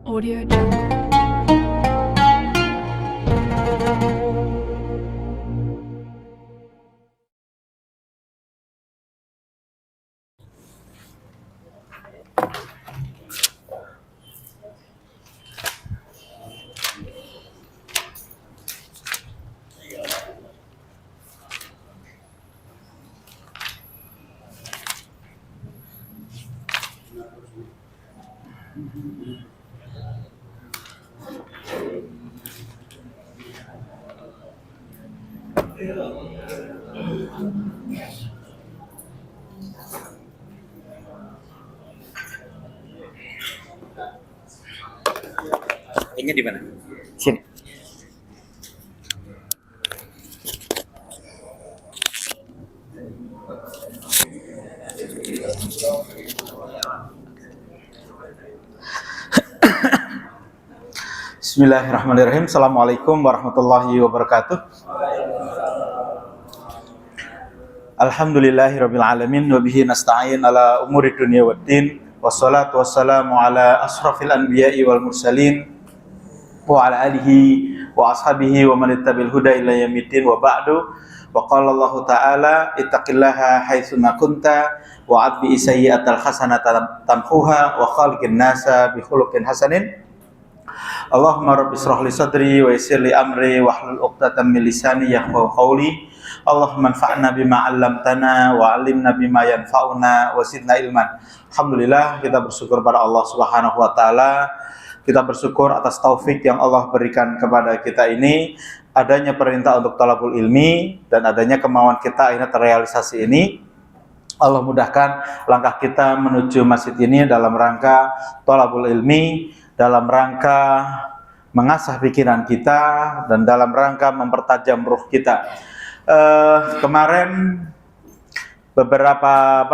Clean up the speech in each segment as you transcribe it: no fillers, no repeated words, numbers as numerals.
Audio Jungle. Ini di mana? Sini. Bismillahirrahmanirrahim. Assalamualaikum warahmatullahi wabarakatuh. Alhamdulillahirabbil alamin wa bihi nasta'in ala umuri dunya waddin. Wassalatu wassalamu ala asrafil anbiya'i wal mursalin wa ala alihi wa ashabihi wa man ittabi'al huda ila yaumiddin wa ba'du. Wa qala Allah ta'ala ittaqillaha haitsu ma kunta wa atbi sayyi'atal hasanata tamhuha wa khaliqin nasa bi khuluqin hasanin. Allahumma rabbi shrah li sadri wa yassir li amri wahlul 'uqdatam min lisani yafqahu qawli. Allahumma anfa'na bima 'allamtana wa 'allimna bima yanfa'una wa zidna ilman. Alhamdulillah, kita bersyukur pada Allah Subhanahu wa taala. Kita bersyukur atas taufik yang Allah berikan kepada kita ini, adanya perintah untuk talabul ilmi dan adanya kemauan kita akhirnya terrealisasi ini. Allah mudahkan langkah kita menuju masjid ini dalam rangka talabul ilmi, dalam rangka mengasah pikiran kita dan dalam rangka mempertajam ruh kita. Kemarin beberapa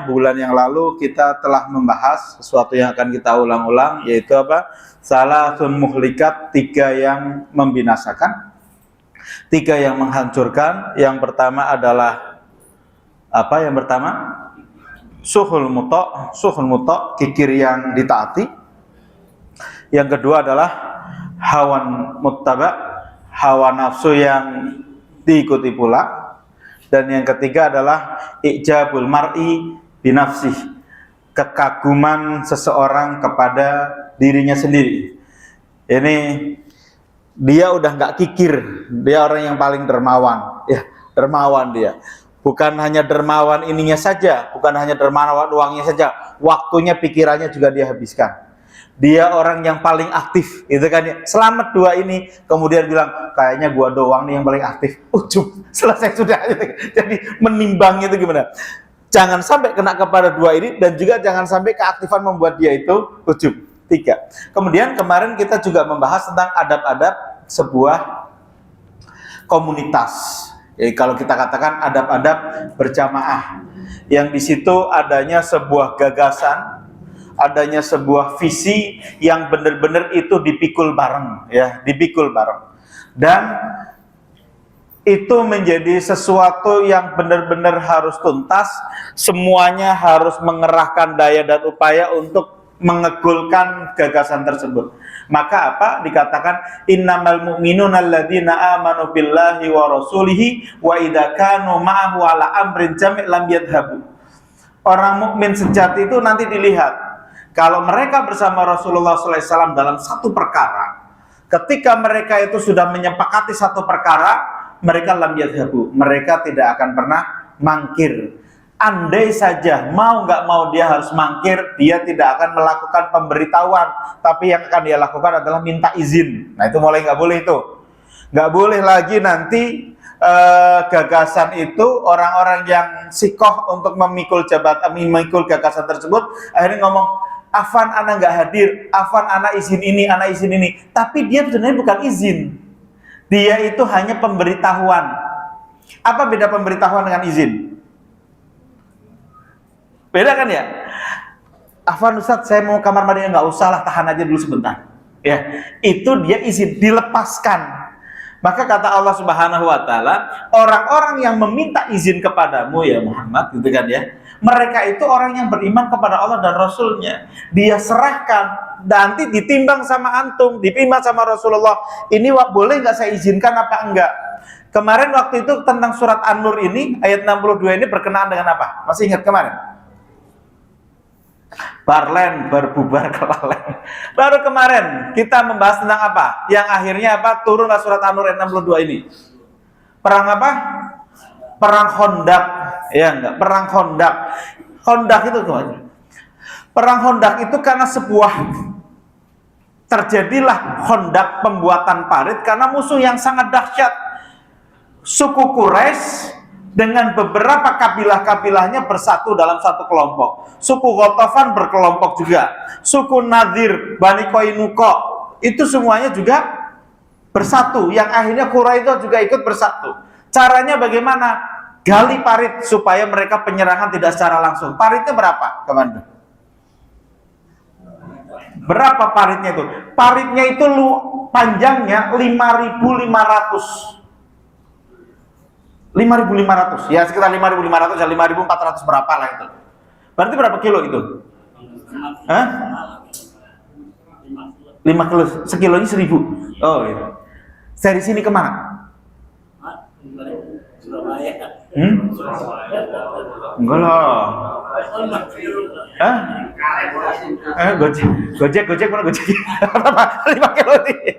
bulan yang lalu kita telah membahas sesuatu yang akan kita ulang-ulang, yaitu salasun muhlikat, 3 yang membinasakan, 3 yang menghancurkan. Yang pertama adalah yang pertama? Suhul muta, kikir yang ditaati. Yang kedua adalah hawan muttaba, hawa nafsu yang diikuti pula. Dan yang ketiga adalah ijabul mar'i binafsih, kekaguman seseorang kepada dirinya sendiri. Ini dia udah nggak kikir, dia orang yang paling dermawan, ya dermawan dia. Bukan hanya dermawan ininya saja, bukan hanya dermawan uangnya saja, waktunya, pikirannya juga dia habiskan. Dia orang yang paling aktif, itu kan ya. Selamat 2 ini, kemudian bilang kayaknya gua doang nih yang paling aktif. Ujung, selesai sudah. Jadi menimbang itu gimana? Jangan sampai kena kepada 2 ini, dan juga jangan sampai keaktifan membuat dia itu ujung. 3. Kemudian kemarin kita juga membahas tentang adab-adab sebuah komunitas. Jadi kalau kita katakan adab-adab berjamaah, yang di situ adanya sebuah gagasan, adanya sebuah visi yang benar-benar itu dipikul bareng, ya, dipikul bareng. Dan itu menjadi sesuatu yang benar-benar harus tuntas, semuanya harus mengerahkan daya dan upaya untuk mengegulkan gagasan tersebut. Maka dikatakan innamal mu'minuna alladzina amanu billahi wa rasulihi wa idza kanu ma'ahu ala amrin jami' lam yadhhabu. Orang mukmin sejati itu nanti dilihat kalau mereka bersama Rasulullah SAW dalam satu perkara, ketika mereka itu sudah menyepakati satu perkara, mereka lam yadhhabu, mereka tidak akan pernah mangkir. Andai saja mau nggak mau dia harus mangkir, dia tidak akan melakukan pemberitahuan, tapi yang akan dia lakukan adalah minta izin. Nah itu mulai nggak boleh itu, nggak boleh lagi nanti gagasan itu orang-orang yang sikoh untuk memikul gagasan tersebut akhirnya ngomong, Afan ana nggak hadir, Afan ana izin ini, ana izin ini. Tapi dia sebenarnya bukan izin. Dia itu hanya pemberitahuan. Apa beda pemberitahuan dengan izin? Beda kan ya? Afan Ustaz, saya mau kamar mandi, nggak usah lah, tahan aja dulu sebentar. Ya, itu dia izin, dilepaskan. Maka kata Allah Subhanahu wa taala, orang-orang yang meminta izin kepadamu ya Muhammad, gitu kan ya. Mereka itu orang yang beriman kepada Allah dan Rasulnya. Dia serahkan, nanti ditimbang sama antum, ditimbang sama Rasulullah. Ini boleh nggak saya izinkan apa enggak? Kemarin waktu itu tentang surat An-Nur ini, ayat 62 ini berkenaan dengan apa? Masih ingat kemarin? Barlen, berbubar kelalen. Baru kemarin kita membahas tentang apa? Yang akhirnya apa? Turunlah surat An-Nur ayat 62 ini. Perang apa? Perang Khandaq. Ya enggak? Perang Khandaq. Khandaq itu gimana? Perang Khandaq itu karena terjadilah Khandaq, pembuatan parit karena musuh yang sangat dahsyat. Suku Quraisy dengan beberapa kabilah-kabilahnya bersatu dalam satu kelompok. Suku Ghatafan berkelompok juga. Suku Nadir, Bani Qainuqa, itu semuanya juga bersatu. Yang akhirnya Quraisy juga ikut bersatu. Caranya bagaimana? Gali parit supaya mereka penyerangan tidak secara langsung. Paritnya berapa, teman-teman? Berapa paritnya itu? Paritnya itu panjangnya 5.500. 5.500, ya sekitar 5.500 ya 5.400 berapa lah itu. Berarti berapa kilo itu? Hah? 5 kilo, sekilonya 1.000. Oh iya. Dari sini kemana? Enggak lah. Hah? Gojek mana Gojek? Berapa? 5 kilo nih.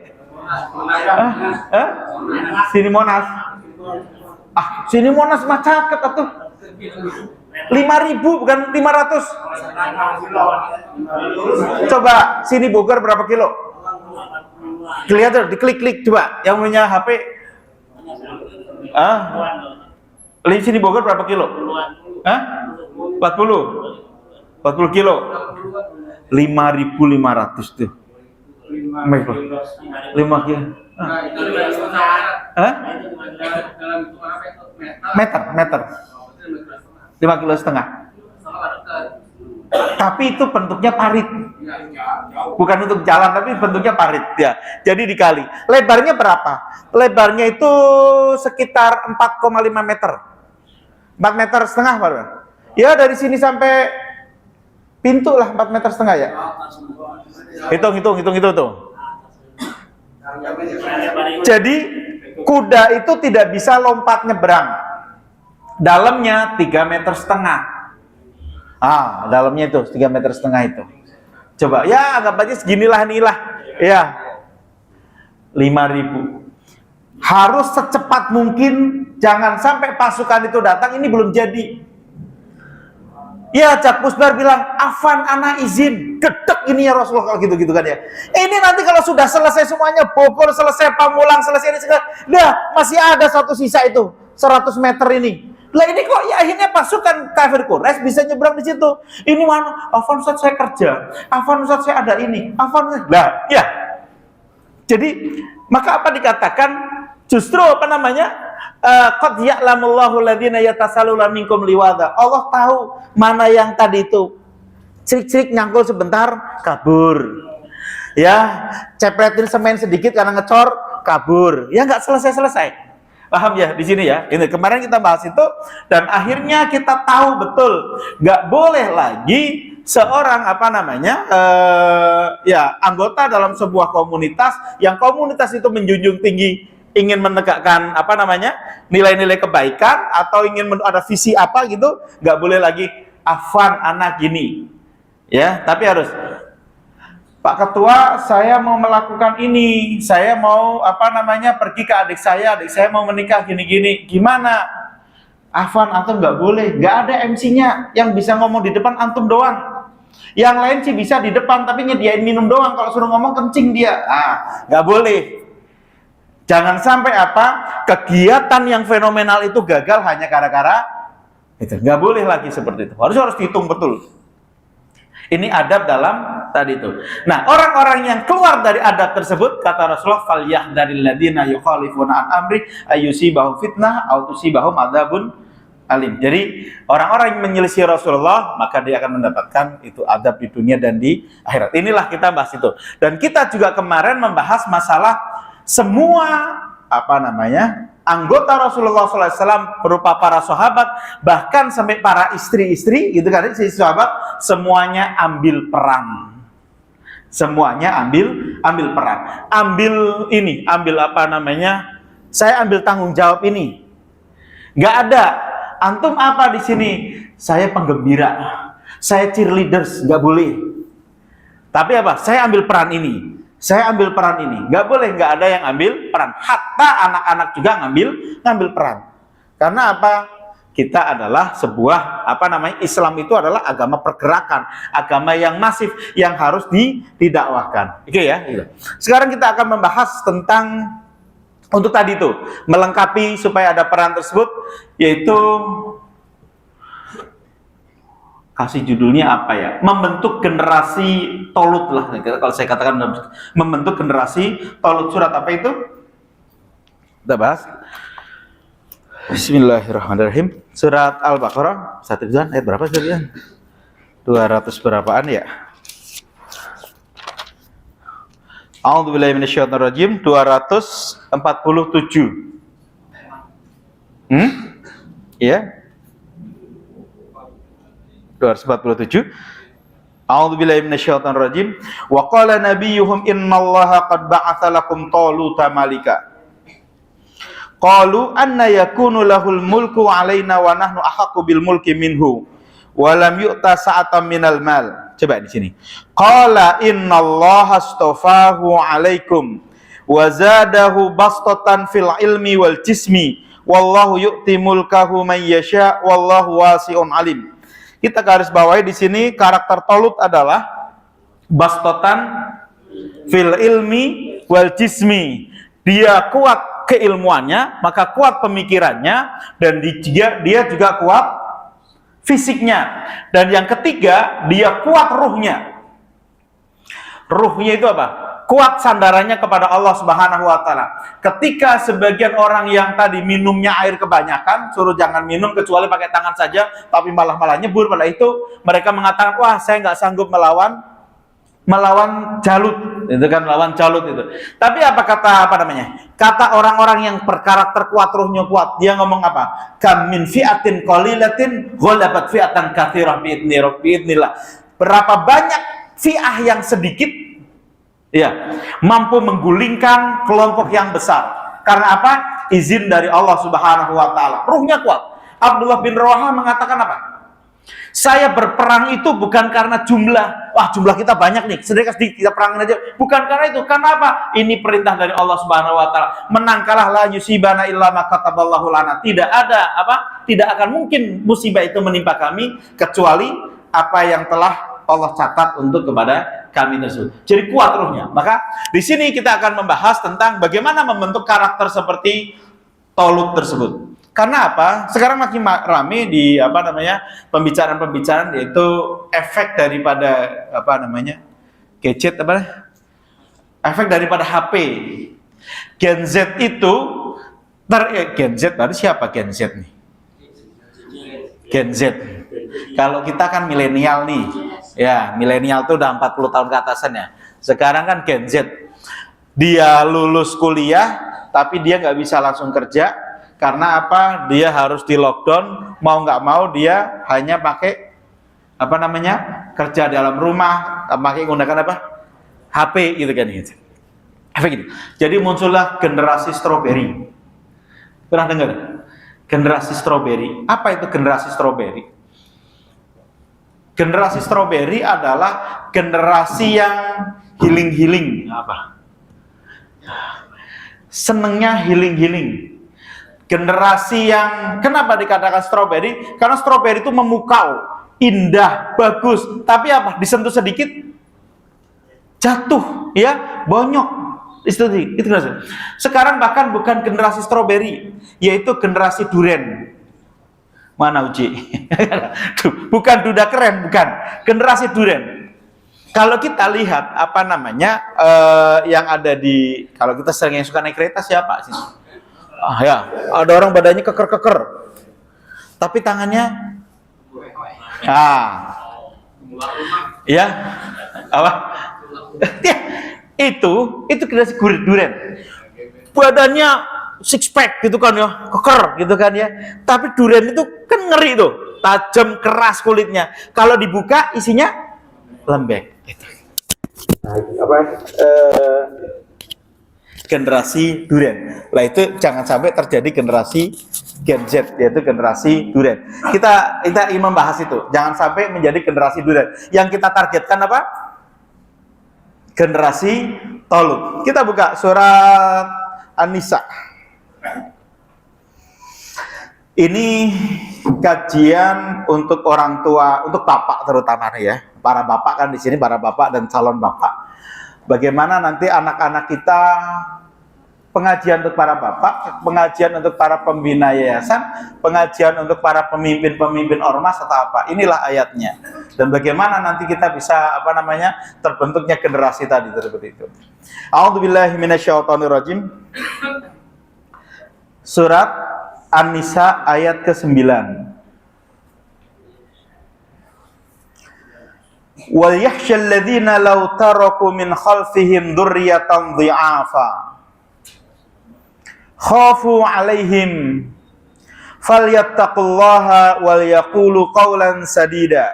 Hah? Sini Monas. Sini Monas mah caket atuh. 5.000 bukan 500. Coba sini Bogor berapa kilo? Kelihatan, diklik-klik coba. Yang punya HP. Sini Bogor berapa kilo? 40 kilo. 5.500 tuh. 5 kilo. Meter. 5,5 kilo. Tapi itu bentuknya parit. Bukan untuk jalan, tapi bentuknya parit ya. Jadi dikali. Lebarnya berapa? Lebarnya itu sekitar 4,5 meter. 4,5 meter baru. Ya dari sini sampai pintu lah 4,5 meter ya. Hitung tuh. Jadi kuda itu tidak bisa lompat nyebrang. Dalamnya 3,5 meter. Dalamnya itu 3,5 meter itu. Coba ya anggap aja seginilah inilah. Ya. 5.000. Harus secepat mungkin, jangan sampai pasukan itu datang, ini belum jadi. Ya, Cak Pusbar bilang, "Afan ana izin." Gedek ini ya Rasulullah kalau gitu-gitu kan ya. Ini nanti kalau sudah selesai semuanya, Bogor selesai, Pamulang selesai, ini segala, masih ada satu sisa itu, 100 meter ini. Lah ini kok ya akhirnya pasukan kafir Quraisy bisa nyebrang di situ. Ini mana? Afan Ustaz saya kerja. Afan Ustaz saya ada ini. Afan lah, ya. Jadi, maka apa dikatakan? Justru apa namanya? Qad ya'lamullahu alladziina yatasaluna minkum liwada. Allah tahu mana yang tadi itu cerik-cerik nyangkul sebentar kabur. Ya, cepretin semen sedikit karena ngecor kabur. Ya nggak selesai-selesai. Paham ya di sini ya? Ini kemarin kita bahas itu dan akhirnya kita tahu betul nggak boleh lagi seorang anggota dalam sebuah komunitas yang komunitas itu menjunjung tinggi ingin menegakkan nilai-nilai kebaikan atau ingin ada visi apa gitu, nggak boleh lagi afan anak gini ya, tapi harus Pak Ketua saya mau melakukan ini, saya mau pergi ke adik saya mau menikah gini-gini, gimana afan atau nggak boleh, nggak ada MC-nya yang bisa ngomong di depan antum doang, yang lain sih bisa di depan tapi nyediain minum doang, kalau suruh ngomong kencing dia, nggak boleh. Jangan sampai kegiatan yang fenomenal itu gagal hanya gara-gara itu. Nggak boleh lagi seperti itu. Harus dihitung betul. Ini adab dalam tadi itu. Nah, orang-orang yang keluar dari adab tersebut, kata Rasulullah, "Falyahdharil ladzina yukhalifuna an amri ayyusibahum fitnah aw tusibahum adzabun alim." Jadi, orang-orang yang menyelisih Rasulullah, maka dia akan mendapatkan itu adab di dunia dan di akhirat. Inilah kita bahas itu. Dan kita juga kemarin membahas masalah semua anggota Rasulullah SAW berupa para sahabat, bahkan sampai para istri-istri, gitu kan, si sahabat, semuanya ambil perang. Semuanya ambil peran. Ambil apa namanya? Saya ambil tanggung jawab ini. Nggak ada. Antum apa di sini? Saya penggembira. Saya cheerleaders, nggak boleh. Tapi apa? Saya ambil peran ini. Saya ambil peran ini. Nggak boleh, nggak ada yang ambil peran. Hatta anak-anak juga ngambil peran. Karena apa? Kita adalah sebuah Islam itu adalah agama pergerakan, agama yang masif yang harus didakwahkan. Oke ya. Gitu. Sekarang kita akan membahas tentang untuk tadi itu melengkapi supaya ada peran tersebut, yaitu kasih judulnya apa ya? Membentuk generasi tolut lah. Kalau saya katakan membentuk generasi tolut. Surat apa itu? Kita bahas. Bismillahirrahmanirrahim. Surat Al-Baqarah 1 ayat berapa sebenarnya? 200 berapaan ya? A'udzubillahi minasyaitonirrajim 247. Iya. 247. A'udzubillahi minasyaitonirrajim. Wa qala nabiyyuhum innallaha qad ba'atsa lakum taluta malika. Qalu anna yakunu lahul mulku alaina wa nahnu ahaqqu bil mulki minhu wa lam yu'ta sa'atan minal mal. Coba di sini. Qala innallaha astafahu alaikum wa zadahu bastatan fil ilmi wal jismi wallahu yu'ti mulkahu man yasha wallahu wasi'un alim. Kita garis bawahi di sini karakter Talut adalah bastatan fil ilmi wal jismi. Dia kuat keilmuannya, maka kuat pemikirannya, dan dia juga kuat fisiknya. Dan yang ketiga, dia kuat ruhnya. Ruhnya itu apa? Kuat sandarannya kepada Allah Subhanahu wa taala. Ketika sebagian orang yang tadi minumnya air kebanyakan, suruh jangan minum kecuali pakai tangan saja, tapi malah nyebur pada itu, mereka mengatakan, "Wah, saya nggak sanggup melawan Jalut." Itu kan melawan Jalut itu. Tapi kata orang-orang yang berkarakter kuat, ruhnya kuat, dia ngomong apa? Kam min fi'atin qalilatin ghalabat fi'atan katsirah bi'idznillah. Berapa banyak fi'ah yang sedikit ya mampu menggulingkan kelompok yang besar. Karena apa? Izin dari Allah Subhanahu wa taala. Ruhnya kuat. Abdullah bin Rawaha mengatakan apa? Saya berperang itu bukan karena jumlah. Wah, jumlah kita banyak nih, sedikit kita perangin aja. Bukan karena itu. Karena apa? Ini perintah dari Allah Subhanahu wa taala. Menang kalah la yusibana illa ma kataballahu lana. Tidak akan mungkin musibah itu menimpa kami kecuali apa yang telah Allah catat untuk kepada kami tersebut. Jadi kuat ruhnya. Maka di sini kita akan membahas tentang bagaimana membentuk karakter seperti Talut tersebut. Karena apa? Sekarang makin rame di pembicaraan-pembicaraan, yaitu efek daripada gadget efek daripada HP. Gen Z itu Gen Z tadi siapa Gen Z nih? Gen Z. Kalau kita kan milenial nih. Ya, milenial tuh udah 40 tahun ke atasan ya. Sekarang kan Gen Z. Dia lulus kuliah tapi dia nggak bisa langsung kerja. Karena apa? Dia harus di lockdown, mau nggak mau dia hanya pakai kerja dalam rumah, pakai menggunakan HP gitu kan gitu. Efek gitu. Jadi muncullah generasi strawberry. Pernah dengar? Generasi strawberry. Apa itu generasi strawberry? Generasi strawberry adalah generasi yang healing. Senengnya healing. Generasi yang kenapa dikatakan strawberry? Karena strawberry itu memukau, indah, bagus. Tapi apa? Disentuh sedikit jatuh, ya, bonyok. Itu generasi. Sekarang bahkan bukan generasi strawberry, yaitu generasi duren. Mana Uji? Bukan duda keren, bukan. Generasi duren. Kalau kita lihat yang ada di, kalau kita sering yang suka naik kereta siapa sih? Ya, ada orang badannya keker, tapi tangannya, ya, itu generasi duren. Badannya six pack gitu kan ya, keker gitu kan ya. Tapi durian itu kan ngeri tuh, tajam keras kulitnya. Kalau dibuka isinya lembek. Gitu. Nah, itu apa? Generasi durian. Lah itu jangan sampai terjadi generasi Gen Z, yaitu generasi durian. Kita ingin membahas itu. Jangan sampai menjadi generasi durian. Yang kita targetkan apa? Generasi Tolut. Kita buka surat An-Nisa. Ini kajian untuk orang tua, untuk bapak terutama ya. Para bapak kan di sini, para bapak dan calon bapak. Bagaimana nanti anak-anak kita, pengajian untuk para bapak, pengajian untuk para pembina yayasan, pengajian untuk para pemimpin-pemimpin ormas atau apa. Inilah ayatnya. Dan bagaimana nanti kita bisa terbentuknya generasi tadi seperti itu. A'udzubillahi minasyaitonirrajim. Surat An-Nisa ayat ke-9. Wal yakhshal ladzina law taraku min khalfihim dzurriyyatan dhi'afa khafu 'alaihim falyattaqullaha wal yaqulu qawlan sadida.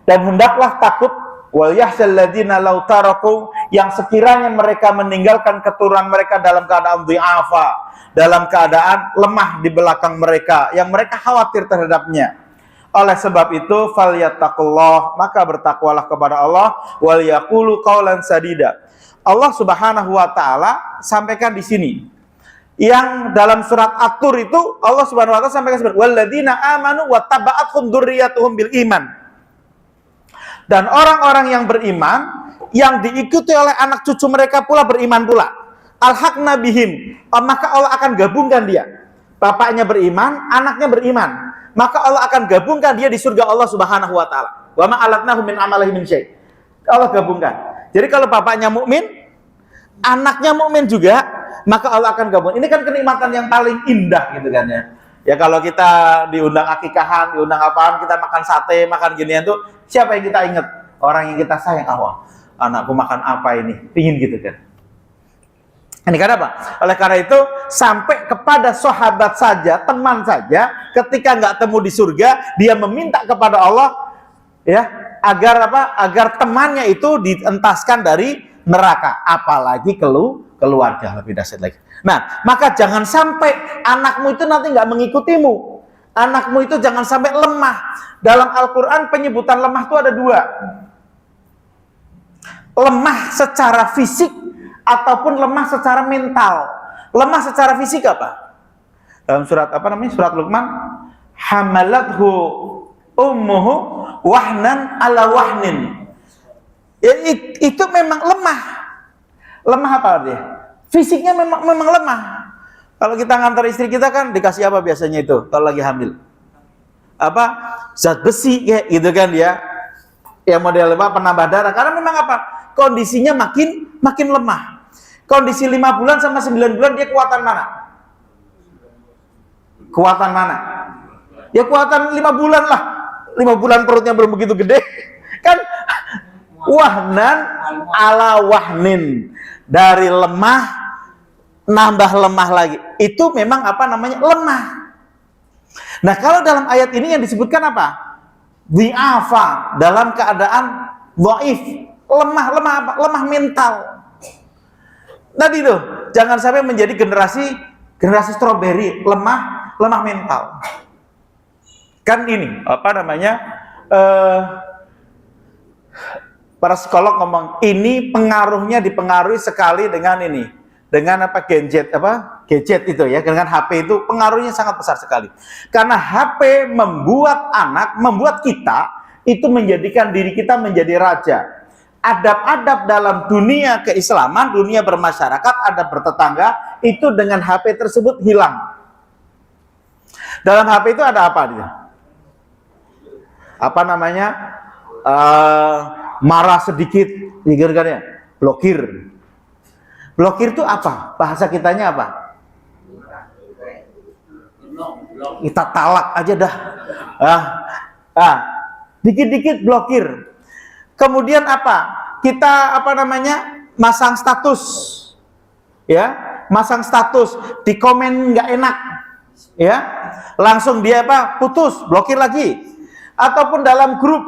Dan hendaklah takut wal yakhshal ladzina law taraku, yang sekiranya mereka meninggalkan keturunan mereka dalam keadaan dhi'afa, dalam keadaan lemah di belakang mereka, yang mereka khawatir terhadapnya. Oleh sebab itu falyattaqullah, maka bertakwalah kepada Allah, wal yaqulu qaulan sadida. Allah Subhanahu wa taala sampaikan di sini. Yang dalam surat At-Tur itu Allah Subhanahu wa taala sampaikan seperti walladzina amanu wattaba'athum dzurriyyatuhum bil iman. Dan orang-orang yang beriman yang diikuti oleh anak cucu mereka pula beriman pula. Alhaqna bihim, maka Allah akan gabungkan dia. Bapaknya beriman, anaknya beriman. Maka Allah akan gabungkan dia di surga Allah Subhanahu wa taala. Wa ma alatnahu min amalihi min syai'. Allah gabungkan. Jadi kalau bapaknya mukmin, anaknya mukmin juga, maka Allah akan gabung. Ini kan kenikmatan yang paling indah gitu kan ya. Ya kalau kita diundang akikahan, diundang apaan, kita makan sate, makan ginian tuh, siapa yang kita ingat? Orang yang kita sayang. Allah, anakku makan apa ini? Pingin gitu kan. Ini karena apa? Oleh karena itu, sampai kepada sahabat saja, teman saja, ketika nggak temu di surga, dia meminta kepada Allah, ya, agar apa? Agar temannya itu dientaskan dari neraka, apalagi keluarga, lebih dahsyat lagi. Nah, maka jangan sampai anakmu itu nanti nggak mengikutimu. Anakmu itu jangan sampai lemah. Dalam Al-Quran penyebutan lemah itu ada dua. Lemah secara fisik ataupun lemah secara mental. Lemah secara fisik apa? Dalam surat apa namanya? Surat Luqman, hamalathu ummuhu wahnan ala wahnin. Ya, itu memang lemah. Lemah apa dia? Fisiknya memang lemah. Kalau kita ngantar istri kita kan dikasih apa biasanya itu kalau lagi hamil? Apa? Zat besi kayak gitu kan ya. Yang model apa? Penambah darah. Karena memang apa? Kondisinya makin lemah. Kondisi 5 bulan sama 9 bulan dia kuatan mana? Kuatan mana? Ya kuatan 5 bulan lah. 5 bulan perutnya belum begitu gede. Kan wahnan ala wahnin. Dari lemah nambah lemah lagi. Itu memang apa namanya? Lemah. Nah, kalau dalam ayat ini yang disebutkan apa? Dhi'afa, dalam keadaan dhaif, lemah apa? Lemah mental. Tadi tuh, jangan sampai menjadi generasi stroberi, lemah mental. Kan ini, apa namanya? Para psikolog ngomong, ini pengaruhnya dipengaruhi sekali dengan ini. Dengan apa? Gadget itu ya, dengan HP itu pengaruhnya sangat besar sekali. Karena HP membuat kita itu menjadikan diri kita menjadi raja. Adab-adab dalam dunia keislaman, dunia bermasyarakat, adab bertetangga, itu dengan HP tersebut hilang. Dalam HP itu ada apa dia? Apa namanya? Marah sedikit, kan ya? Blokir. Blokir itu apa? Bahasa kitanya apa? Kita talak aja dah. Dikit-dikit blokir. Kemudian apa? Kita apa namanya? Masang status. Ya, masang status, di komen nggak enak, ya, langsung dia putus, blokir lagi. Ataupun dalam grup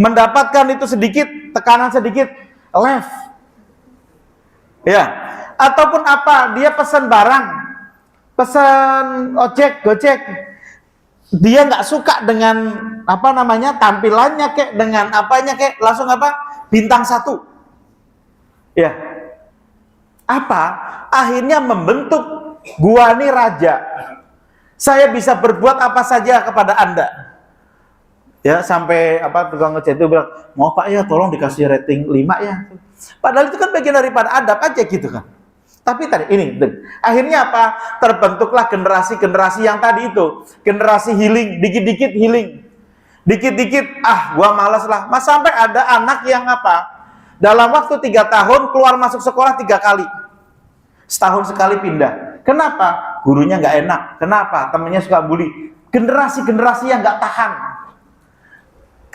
mendapatkan itu sedikit, tekanan sedikit, left, ya. Ataupun dia pesan barang, pesan ojek, gojek, dia nggak suka dengan tampilannya dengan apanya langsung bintang 1, ya. Akhirnya membentuk gua nih raja, saya bisa berbuat apa saja kepada Anda, ya. Sampai tukang ngechat itu bilang, mau Pak ya tolong dikasih rating 5 ya, padahal itu kan bagian daripada adab aja gitu kan. Tapi tadi akhirnya terbentuklah generasi yang tadi itu, generasi healing, dikit-dikit healing, dikit-dikit gua malas lah. Mas sampai ada anak yang dalam waktu 3 tahun keluar masuk sekolah 3 kali, setahun sekali pindah. Kenapa? Gurunya nggak enak. Kenapa? Temennya suka bully. Generasi-generasi yang nggak tahan.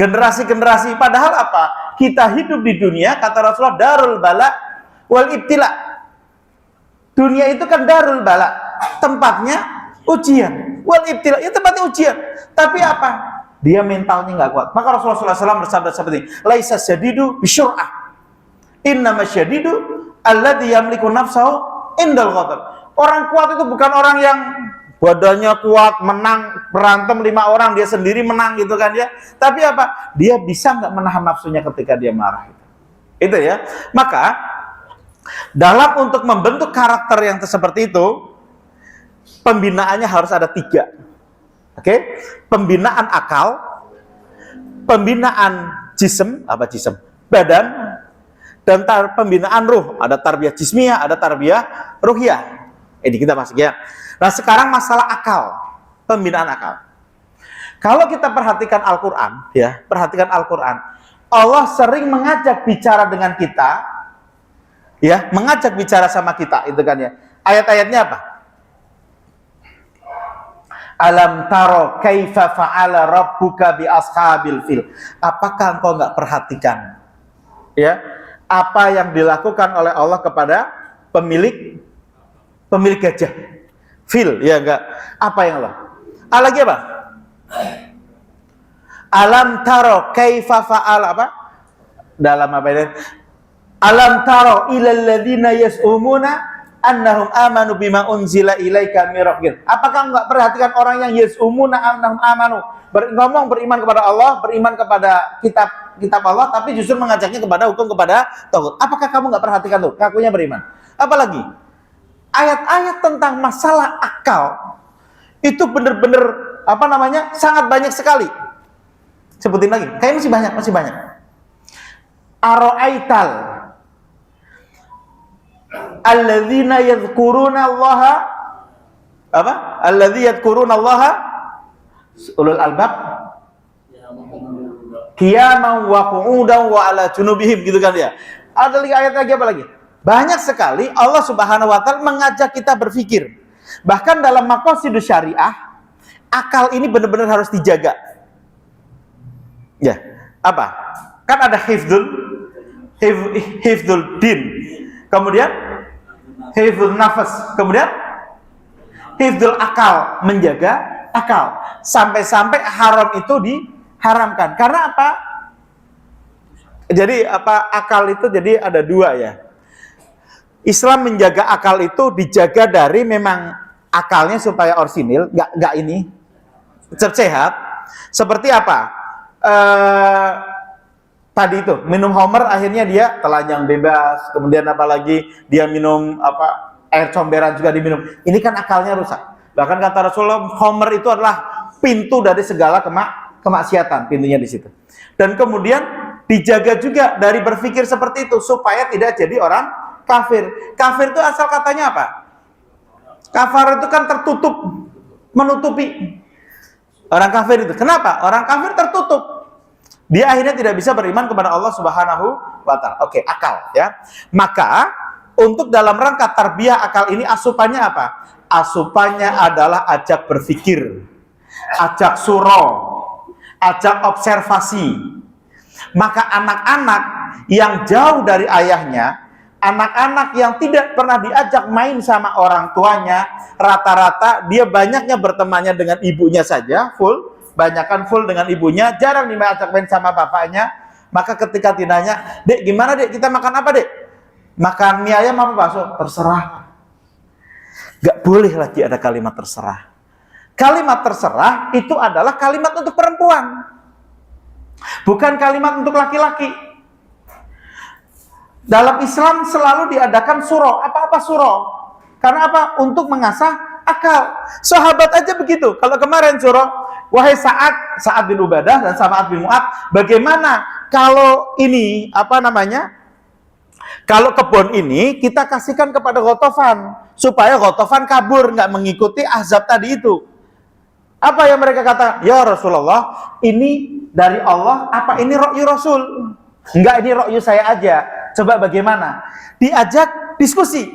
Generasi-generasi, padahal kita hidup di dunia, kata Rasulullah, darul bala wal ibtila. Dunia itu kan darul bala, tempatnya ujian. Wal ibtila, itu tempatnya ujian. Tapi dia mentalnya nggak kuat. Maka Rasulullah SAW bersabda seperti ini, laisa syadidu bisyur'ah, innama syadidu alladzi yamliku nafsahu indal ghadab. Orang kuat itu bukan orang yang badannya kuat, menang, berantem 5 orang, dia sendiri menang gitu kan ya. Tapi dia bisa nggak menahan nafsunya ketika dia marah. Itu ya. Maka dalam untuk membentuk karakter yang seperti itu, pembinaannya harus ada 3. Oke? Pembinaan akal, pembinaan jism, badan, dan pembinaan ruh. Ada tarbiyah jismiyah, ada tarbiyah ruhiyah. Ini kita masuk ya. Nah sekarang masalah akal, pembinaan akal. Kalau kita perhatikan Al-Quran, ya, perhatikan Al-Quran, Allah sering mengajak bicara dengan kita, ya, mengajak bicara sama kita, itu kan ya. Ayat-ayatnya apa? Alam taro kaifa fa'ala rabbuka bi ashabil fil. Apakah engkau nggak perhatikan, ya, apa yang dilakukan oleh Allah kepada pemilik gajah, fil, ya enggak? Apa yang Allah? Lagi apa? Alam taro kaifa fa'ala dalam ini? Alam taro ilal ladzina yas'umuna annahum amanu bima unzila ilaika min rabbik. Apakah enggak perhatikan orang yang yas'umuna annahum amanu, ngomong beriman kepada Allah, beriman kepada kitab Allah, tapi justru mengajaknya kepada hukum, kepada tauhid. Apakah kamu enggak perhatikan tuh? Ngakunya beriman. Apalagi ayat-ayat tentang masalah akal itu benar-benar sangat banyak sekali. Sebutin lagi, kayak masih banyak. Aro'aital alladzina yadhkuruna Allaha alladzi yadhkuruna Allaha ulul albab qiyaman wa qu'udan wa ala junubihim, gitu kan ya. Ada lagi ayat lagi apa lagi? Banyak sekali Allah Subhanahu wa taala mengajak kita berpikir. Bahkan dalam maqasidus syariah, akal ini benar-benar harus dijaga. Ya, kan ada hifdzul din, kemudian hifdzul nafas, kemudian hifdzul akal, menjaga akal. Sampai-sampai haram itu diharamkan. Karena Jadi akal itu jadi ada 2 ya. Islam menjaga akal itu dijaga dari memang akalnya supaya orsinil, nggak ini sehat. Seperti tadi itu minum homer, akhirnya dia telanjang bebas, kemudian apalagi dia minum air comberan juga diminum. Ini kan akalnya rusak. Bahkan kata Rasulullah, homer itu adalah pintu dari segala kemaksiatan, pintunya di situ. Dan kemudian dijaga juga dari berpikir seperti itu supaya tidak jadi orang kafir. Kafir itu asal katanya apa? Kafar itu kan tertutup, menutupi. Orang kafir itu. Kenapa? Orang kafir tertutup. Dia akhirnya tidak bisa beriman kepada Allah Subhanahu wa taala. Oke, akal ya. Maka untuk dalam rangka tarbiyah akal ini asupannya apa? Asupannya adalah ajak berpikir, ajak suro, ajak observasi. Maka anak-anak yang jauh dari ayahnya, anak-anak yang tidak pernah diajak main sama orang tuanya, rata-rata dia banyaknya bertemannya dengan ibunya saja, banyakkan full dengan ibunya, jarang diajak main sama bapaknya. Maka ketika ditanya, "Dek, gimana Dek, kita makan apa Dek?" "Makan mie ayam apa bakso?" "Terserah." Gak boleh lagi ada kalimat terserah. Kalimat terserah itu adalah kalimat untuk perempuan, bukan kalimat untuk laki-laki. Dalam Islam selalu diadakan surah. Apa-apa surah? Karena apa? Untuk mengasah akal. Sahabat aja begitu. Kalau kemarin surah, "Wahai Sa'ad bin Ubadah dan Sa'ad bin Mu'ad, bagaimana kalau ini, kalau kebun ini kita kasihkan kepada Ghatafan, supaya Ghatafan kabur, nggak mengikuti Ahzab tadi itu." Apa yang mereka kata? "Ya Rasulullah, ini dari Allah, apa ini ra'yu Rasul?" "Enggak, ini ra'yu saya aja." Coba bagaimana? Diajak diskusi.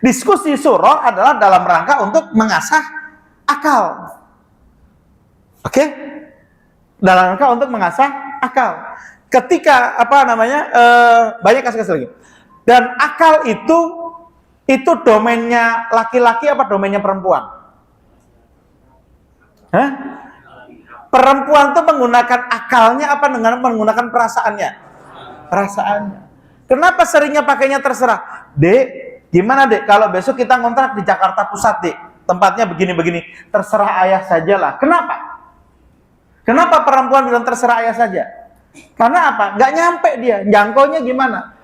Diskusi surah adalah dalam rangka untuk mengasah akal. Oke? Dalam rangka untuk mengasah akal. Ketika banyak kasus lagi. Dan akal itu domainnya laki-laki apa domainnya perempuan? Hah? Perempuan tuh menggunakan akalnya apa dengan menggunakan perasaannya? Perasaannya. Kenapa seringnya pakainya terserah? "Dek, gimana Dek kalau besok kita ngontrak di Jakarta Pusat Dek, tempatnya begini-begini." "Terserah ayah sajalah." Kenapa? Kenapa perempuan bilang terserah ayah saja? Karena apa? Nggak nyampe dia, jangkaunya gimana?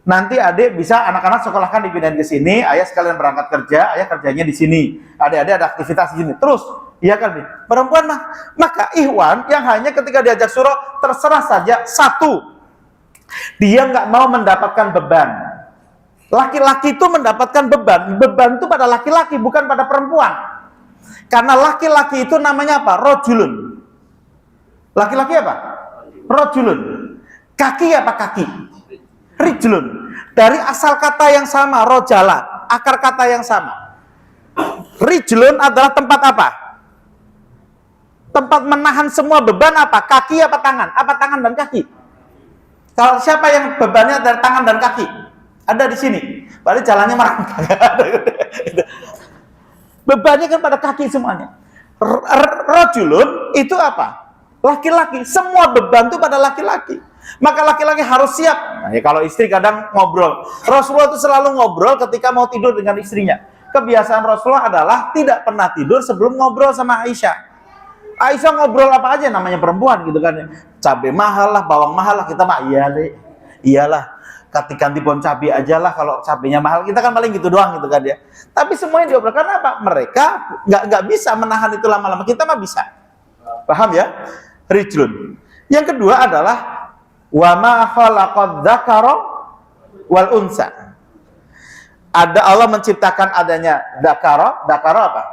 Nanti adik bisa anak-anak sekolahkan dipindahin ke sini, ayah sekalian berangkat kerja, ayah kerjanya di sini, adik-adik ada aktivitas di sini. Terus, iya kan? Perempuan maka Ikhwan yang hanya ketika diajak surah terserah saja, satu, dia nggak mau mendapatkan beban. Laki-laki itu mendapatkan beban. Beban itu pada laki-laki, bukan pada perempuan. Karena laki-laki itu namanya apa? Rojulun. Laki-laki apa? Rojulun. Kaki apa kaki? Rijlun. Dari asal kata yang sama, rojala. Akar kata yang sama. Rijlun adalah tempat apa? Tempat menahan semua beban apa? Kaki apa tangan? Apa tangan dan kaki? Kalau siapa yang bebannya dari tangan dan kaki? Ada di sini. Berarti jalannya merangkak. Bebannya kan pada kaki semuanya. Rajulun itu apa? Laki-laki. Semua beban itu pada laki-laki. Maka laki-laki harus siap. Nah, ya kalau istri kadang ngobrol. Rasulullah itu selalu ngobrol ketika mau tidur dengan istrinya. Kebiasaan Rasulullah adalah tidak pernah tidur sebelum ngobrol sama Aisyah. Aisyah ngobrol apa aja, namanya perempuan gitu kan. Cabai mahal lah, bawang mahal lah, kita mah iyalah. Ganti pohon cabai aja lah kalau cabainya mahal. Kita kan paling gitu doang gitu kan ya. Tapi semuanya diobrol. Karena apa? Mereka nggak bisa menahan itu lama-lama. Kita mah bisa. Paham ya? Rijlun. Yang kedua adalah wa ma khalaqad dzakara wal unsa. Ada Allah menciptakan adanya dzakara apa?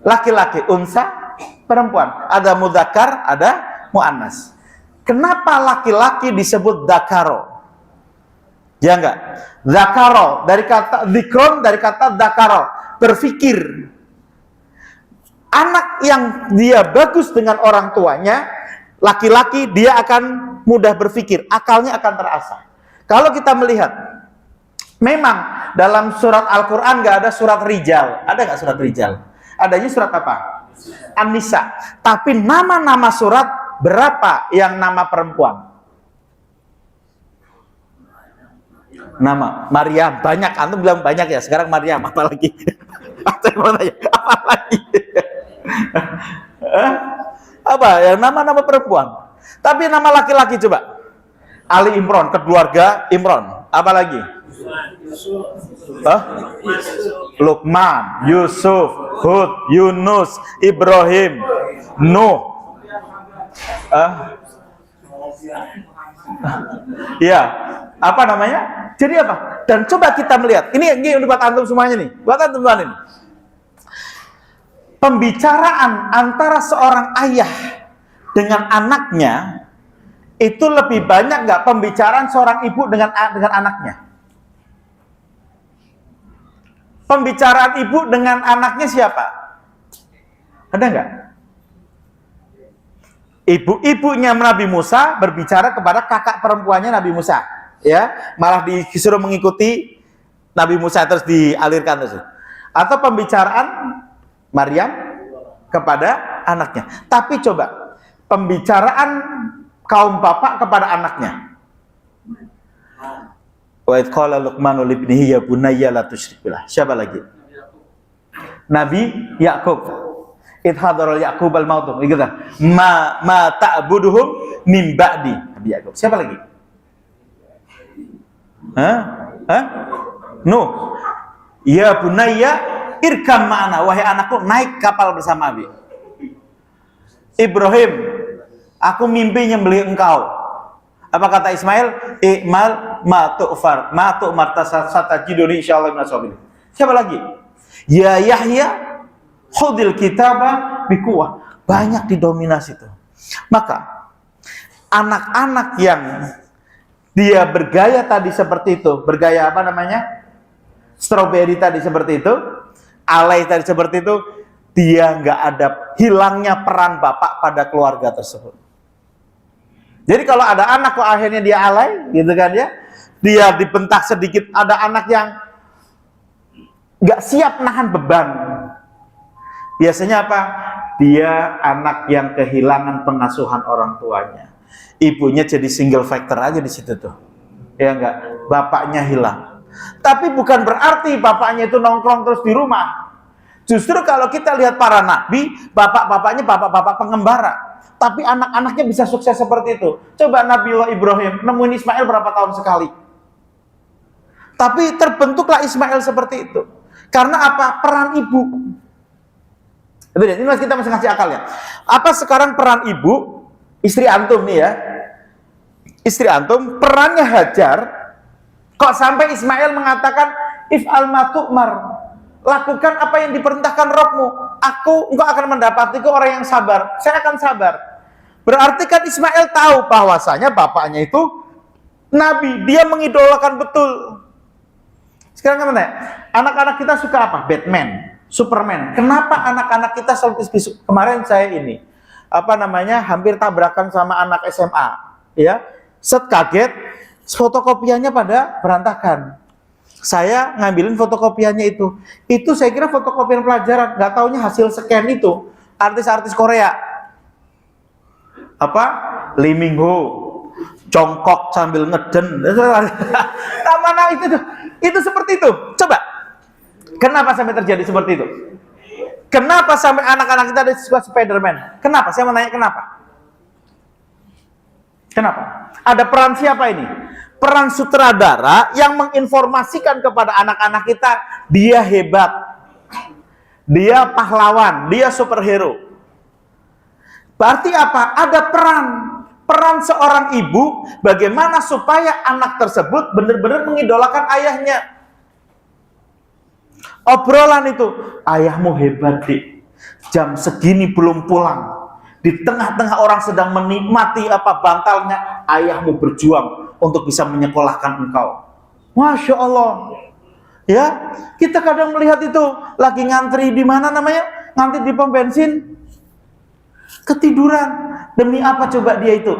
Laki-laki, unsa perempuan. Ada mudzakkar, ada muannas. Kenapa laki-laki disebut dzakaro? Ya enggak? Dzakaro dari kata dzikron, dari kata dzakaro, berpikir. Anak yang dia bagus dengan orang tuanya, laki-laki, dia akan mudah berpikir, akalnya akan terasah. Kalau kita melihat, memang dalam surat Al-Quran nggak ada surat rijal. Ada nggak surat rijal? Adanya surat apa? An-Nisa. Tapi nama-nama surat berapa yang nama perempuan? Nama Maryam banyak. Antum bilang banyak ya. Sekarang Maryam apalagi? Apalagi? Apa yang nama-nama perempuan? Tapi nama laki-laki coba. Ali Imron, keluarga Imron. Apalagi? Luqman, Yusuf, Hud, Yunus, Ibrahim, Nuh. Ya, apa namanya? Jadi apa? Dan coba kita melihat. Ini buat antum semuanya nih. Buat antum semuanya nih. Pembicaraan antara seorang ayah dengan anaknya itu lebih banyak nggak pembicaraan seorang ibu dengan anaknya? Pembicaraan ibu dengan anaknya siapa? Ada nggak? Ibu-ibunya Nabi Musa berbicara kepada kakak perempuannya Nabi Musa. ya, malah disuruh mengikuti Nabi Musa terus dialirkan terus. Atau pembicaraan Maryam kepada anaknya. Tapi coba pembicaraan kaum bapak kepada anaknya. Wa idh qala Luqmanu libnihi ya bunayya la tusyrik billah. Siapa lagi? Nabi Yakub. Idh hadara Yaqub al-maut. Ma ta'buduhum min ba'di. Nabi Yakub. Siapa lagi? Nuh. Ya bunayya irkam ma'ana. Wahai anakku, naik kapal bersama Abi. Ibrahim, aku mimpi nyembelih engkau. Apa kata Ismail? I'mal ma tu'far, ma tu'mar satajiduni insyaallah minas sabirin. Siapa lagi? Ya Yahya, khudil kitaba biquwah. Banyak didominasi itu. Maka anak-anak yang dia bergaya tadi seperti itu, bergaya apa namanya? Strawberry tadi seperti itu, alay tadi seperti itu, dia nggak ada hilangnya peran bapak pada keluarga tersebut. Jadi kalau ada anak kok akhirnya dia alay, gitu kan ya, dia dibentak sedikit, ada anak yang nggak siap nahan beban. Biasanya apa? Dia anak yang kehilangan pengasuhan orang tuanya. Ibunya jadi single factor aja di situ tuh. Ya enggak, bapaknya hilang. Tapi bukan berarti bapaknya itu nongkrong terus di rumah. Justru kalau kita lihat para nabi, bapak-bapaknya bapak-bapak pengembara. Tapi anak-anaknya bisa sukses seperti itu. Coba Nabiullah Ibrahim nemuin Ismail berapa tahun sekali. Tapi terbentuklah Ismail seperti itu. Karena apa? Peran ibu. Ini kita masih ngasih akal ya. Apa sekarang peran ibu, istri antum nih ya. Istri antum, perannya Hajar. Kok sampai Ismail mengatakan, if'al ma tu'mar. Lakukan apa yang diperintahkan Rabbmu. Engkau akan mendapatiku orang yang sabar. Saya akan sabar. Berarti kan Ismail tahu bahwasanya bapaknya itu nabi. Dia mengidolakan betul. Sekarang gimana? Anak-anak kita suka apa? Batman, Superman. Kenapa anak-anak kita selalu kemarin saya ini hampir tabrakan sama anak SMA, ya. Set kaget, fotokopiannya pada berantakan. Saya ngambilin fotokopiannya itu saya kira fotokopian pelajaran, nggak taunya hasil scan itu artis-artis Korea, Lee Min Ho jongkok sambil ngeden, mana itu seperti itu. Coba, kenapa sampai terjadi seperti itu? Kenapa sampai anak-anak kita ada suka Spiderman? Kenapa? Saya mau nanya kenapa? Kenapa? Ada peran siapa ini? Peran sutradara yang menginformasikan kepada anak-anak kita, dia hebat, dia pahlawan, dia superhero. Berarti apa? Ada peran seorang ibu, bagaimana supaya anak tersebut benar-benar mengidolakan ayahnya. Obrolan itu, ayahmu hebat dik, jam segini belum pulang, di tengah-tengah orang sedang menikmati bantalnya, ayahmu berjuang untuk bisa menyekolahkan engkau. Masya Allah. Ya, kita kadang melihat itu lagi ngantri di mana namanya? Ngantri di pom bensin. Ketiduran. Demi apa coba dia itu?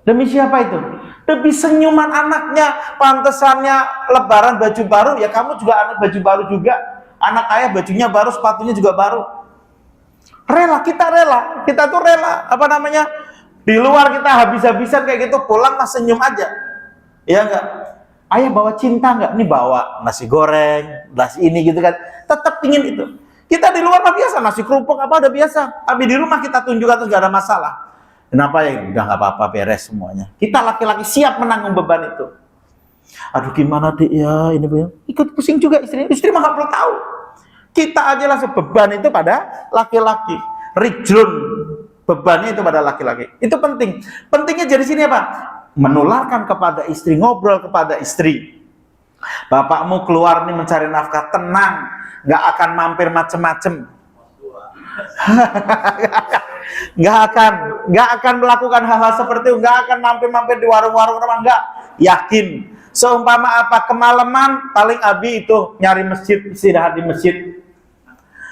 Demi siapa itu? Demi senyuman anaknya. Pantesannya lebaran baju baru, ya kamu juga anak baju baru juga. Anak ayah bajunya baru, sepatunya juga baru. Rela, kita tuh rela, di luar kita habis-habisan kayak gitu, pulang mas senyum aja. Ya enggak? Ayah bawa cinta enggak? Nih bawa nasi goreng, nasi ini gitu kan. Tetap pingin itu. Kita di luar mah biasa, nasi kerupuk udah biasa. Tapi di rumah kita tunjukkan terus gak ada masalah. Kenapa ya? Udah gak apa-apa, beres semuanya. Kita laki-laki siap menanggung beban itu. Aduh gimana deh ya, ini ikut pusing juga istri. Istri mah gak perlu tahu. Kita aja langsung beban itu pada laki-laki. Rijlun. Bebannya itu pada laki-laki. Itu penting. Pentingnya jadi sini apa? Menularkan kepada istri, ngobrol kepada istri. Bapakmu keluar nih mencari nafkah, tenang, nggak akan mampir macem-macem. nggak akan melakukan hal-hal seperti itu, nggak akan mampir-mampir di warung-warung rumah, nggak. Yakin. Seumpama apa kemalaman, paling Abi itu nyari masjid, istirahat di masjid.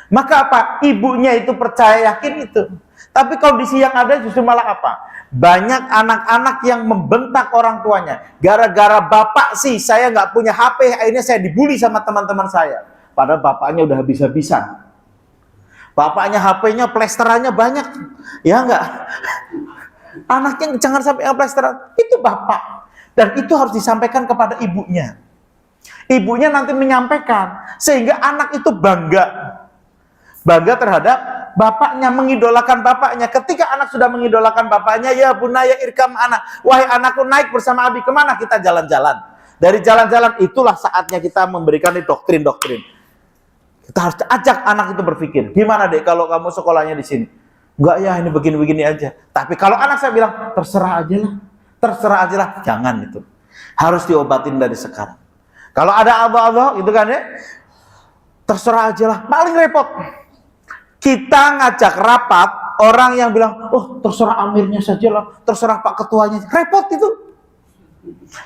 Maka apa? Ibunya itu percaya, yakin itu. Tapi kondisi yang ada justru malah apa? Banyak anak-anak yang membentak orang tuanya. Gara-gara bapak sih saya nggak punya HP, akhirnya saya dibully sama teman-teman saya. Padahal bapaknya udah habis-habisan. Bapaknya HP-nya, plesterannya banyak. Ya nggak? Anaknya jangan sampai yang plesteran. Itu bapak. Dan itu harus disampaikan kepada ibunya. Ibunya nanti menyampaikan. Sehingga anak itu bangga. Bangga terhadap bapaknya, mengidolakan bapaknya. Ketika anak sudah mengidolakan bapaknya, ya bunaya irkam anak, wahai anakku naik bersama abi, kemana kita jalan-jalan. Dari jalan-jalan itulah saatnya kita memberikan doktrin-doktrin. Kita harus ajak anak itu berpikir, gimana dek kalau kamu sekolahnya di sini? Enggak ya, ini begini-begini aja. Tapi kalau anak saya bilang, terserah aja lah, jangan itu. Harus diobatin dari sekarang. Kalau ada abah-abah gitu kan ya, terserah aja lah, paling repot. Kita ngajak rapat orang yang bilang, oh terserah amirnya saja lah, terserah pak ketuanya, repot itu.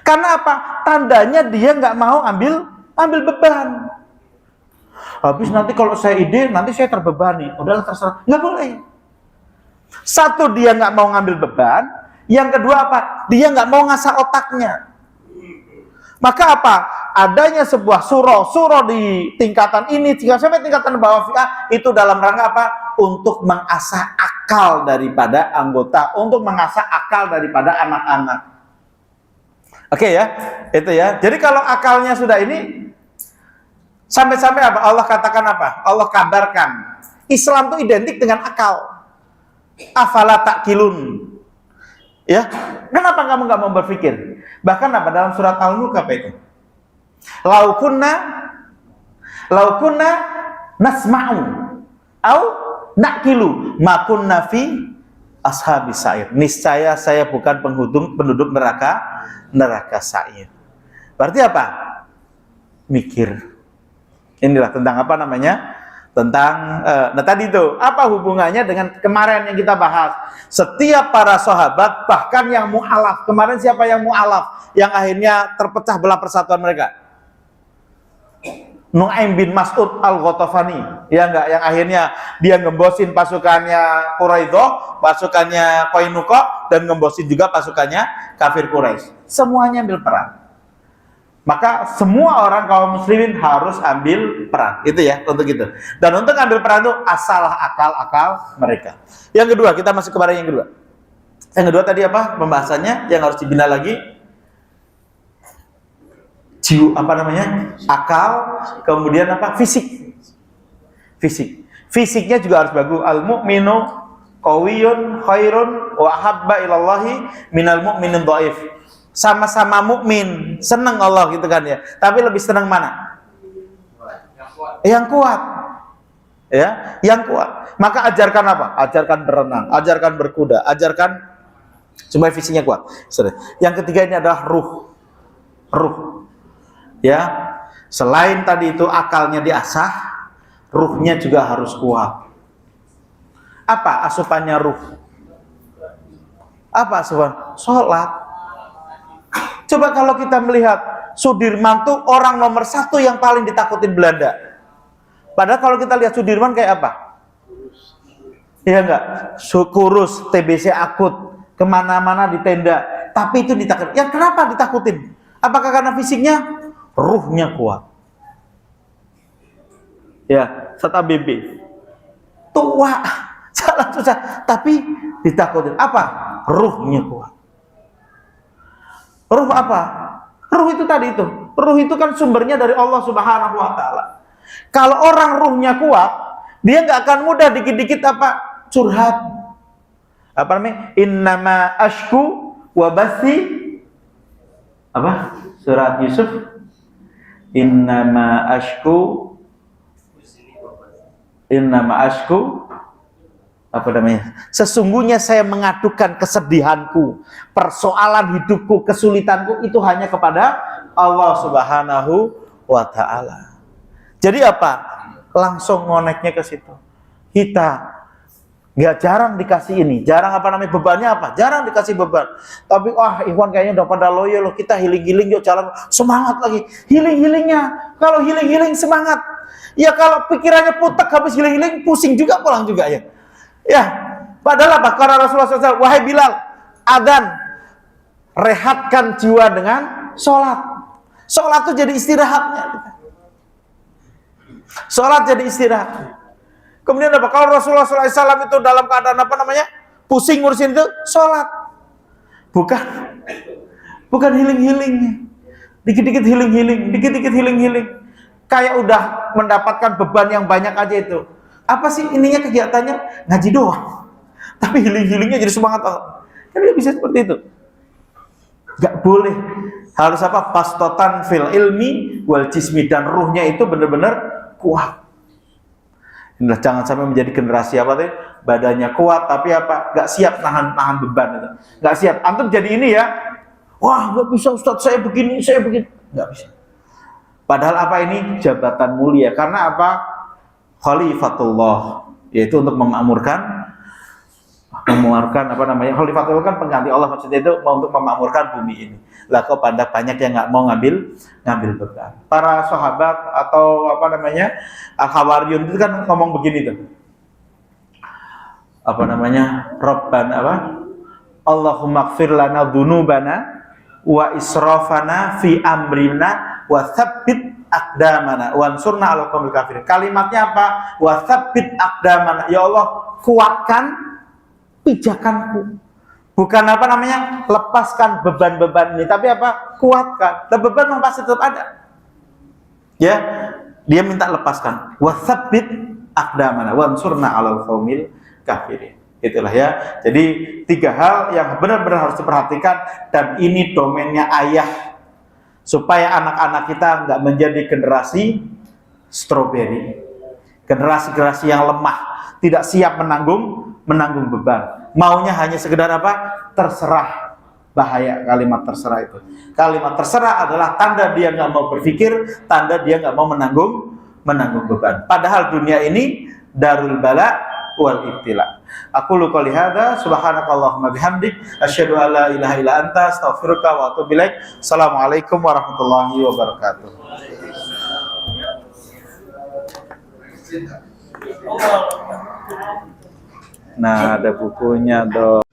Karena apa? Tandanya dia nggak mau ambil beban. Habis nanti kalau saya ide, nanti saya terbebani. Udahlah terserah, nggak boleh. Satu, dia nggak mau ngambil beban. Yang kedua apa? Dia nggak mau ngasah otaknya. Maka apa? Adanya sebuah surah di tingkatan ini, sampai tingkatan bawah fiqh, itu dalam rangka apa? Untuk mengasah akal daripada anggota, untuk mengasah akal daripada anak-anak. Oke ya, itu ya. Jadi kalau akalnya sudah ini, sampai-sampai apa? Allah katakan apa? Allah kabarkan. Islam itu identik dengan akal. Afala ta'qilun. Ya, kenapa kamu nggak mau berpikir? Bahkan apa dalam surat Al-Mulk apa itu? Laukunna nasma'u au naqilu ma kunna fi ashabis sa'ir. Niscaya saya bukan penduduk neraka sa'ir. Berarti apa? Mikir. Inilah tentang apa namanya? Tentang tadi itu apa hubungannya dengan kemarin yang kita bahas. Setiap para sahabat, bahkan yang mu'alaf, kemarin siapa yang mu'alaf yang akhirnya terpecah belah persatuan mereka? Nu'aim bin Mas'ud al-Ghatafani, ya enggak, yang akhirnya dia ngembosin pasukannya Quraidah, pasukannya Qainuqa, dan ngembosin juga pasukannya kafir Quraisy. Semuanya ambil peran. Maka semua orang kaum muslimin harus ambil peran, itu ya, untuk itu. Dan untuk ambil peran itu asalah akal-akal mereka. Yang kedua, kita masuk kepada yang kedua. Yang kedua tadi apa pembahasannya yang harus dibina lagi? Akal, kemudian apa? Fisik. Fisiknya juga harus bagus. Al-mu'minu qawiyyun khairun wa ahabba ilallahi minal mu'minin dhaif. Sama-sama mukmin, senang Allah gitu kan ya. Tapi lebih senang mana? Yang kuat. Ya, yang kuat. Maka ajarkan apa? Ajarkan berenang, ajarkan berkuda, ajarkan supaya fisiknya kuat. Yang ketiga ini adalah ruh. Ya. Selain tadi itu akalnya diasah, ruhnya juga harus kuat. Apa asupannya ruh? Apa asupan? Sholat. Coba kalau kita melihat Sudirman tuh orang nomor satu yang paling ditakutin Belanda. Padahal kalau kita lihat Sudirman kayak apa? Iya enggak? Kurus, TBC akut, kemana-mana di tenda. Tapi itu ditakutin. Ya kenapa ditakutin? Apakah karena fisiknya? Ruhnya kuat. Ya, Sata BB. Tua, salah susah. Tapi ditakutin. Apa? Ruhnya kuat. Ruh apa? Ruh itu tadi itu. Ruh itu kan sumbernya dari Allah Subhanahu wa taala. Kalau orang ruhnya kuat, dia nggak akan mudah dikit-dikit apa? Curhat. Apa namanya? Innama ashku wa bathi. Apa? Surat Yusuf. Innama ashku apa namanya? Sesungguhnya saya mengadukan kesedihanku, persoalan hidupku, kesulitanku itu hanya kepada Allah Subhanahu wa taala. Jadi apa? Langsung ngoneknya ke situ. Kita nggak jarang dikasih ini, jarang apa namanya bebannya apa? Jarang dikasih beban. Tapi Ikhwan kayaknya udah pada loyo loh, kita healing-healing yuk jalan, semangat lagi. Healing-healingnya, kalau healing-healing semangat. Ya kalau pikirannya putek habis healing-healing pusing juga pulang juga ya. Ya, Padahal apa? Karena Rasulullah SAW, wahai Bilal, adzan, rehatkan jiwa dengan sholat. Sholat itu jadi istirahatnya. Sholat jadi istirahat. Kemudian apa? Kalau Rasulullah SAW itu dalam keadaan apa namanya? Pusing ngurusin itu, sholat. Bukan healing-healingnya. Dikit-dikit healing-healing, dikit-dikit healing-healing. Kayak udah mendapatkan beban yang banyak aja itu. Apa sih ininya kegiatannya? Ngaji doang. Tapi healing-healingnya jadi semangat banget. Kan dia bisa seperti itu. Gak boleh. Harus apa? Pastotan fil ilmi wal jismi, dan ruhnya itu benar-benar kuat. Inilah, jangan sampai menjadi generasi apa tuh? Badannya kuat tapi apa? Gak siap nahan beban itu. Gak siap. Antum jadi ini ya. Wah, gak bisa Ustadz, saya begini. Gak bisa. Padahal apa ini? Jabatan mulia. Karena apa? Khalifatullah, yaitu untuk memakmurkan apa namanya? Khalifatullah kan pengganti Allah, maksudnya itu untuk memakmurkan bumi ini. Lah kok pada banyak yang nggak mau ngambil beban. Para sahabat atau apa namanya? Al-Hawariyun itu kan ngomong begini tuh. Apa namanya? Rabbana apa? Allahumma ighfir lana dzunubana wa israfana fi amrina wa tsabbit aqdamana wansurna 'alal qaumil kafirin. Kalimatnya apa? Wa tsabbit aqdamana. Ya Allah, kuatkan pijakanku. Bukan apa namanya? Lepaskan beban-beban ini, tapi apa? Kuatkan. Dan beban memang pasti tetap ada. Ya, dia minta lepaskan. Wa tsabbit aqdamana wansurna 'alal qaumil kafirin. Itulah ya. Jadi 3 hal yang benar-benar harus diperhatikan, dan ini domainnya ayah, supaya anak-anak kita nggak menjadi generasi stroberi, generasi yang lemah, tidak siap menanggung beban. Maunya hanya sekedar apa? Terserah. Bahaya kalimat terserah itu. Kalimat terserah adalah tanda dia nggak mau berpikir, tanda dia nggak mau menanggung beban. Padahal dunia ini darul bala wal ibtila. Aku lu qouli hadza, subhanakallahumma bihamdik, asyhadu an la ilaha illa anta, astaghfiruka wa atubu ilaik. Assalamualaikum warahmatullahi wabarakatuh. Nah, ada bukunya dong.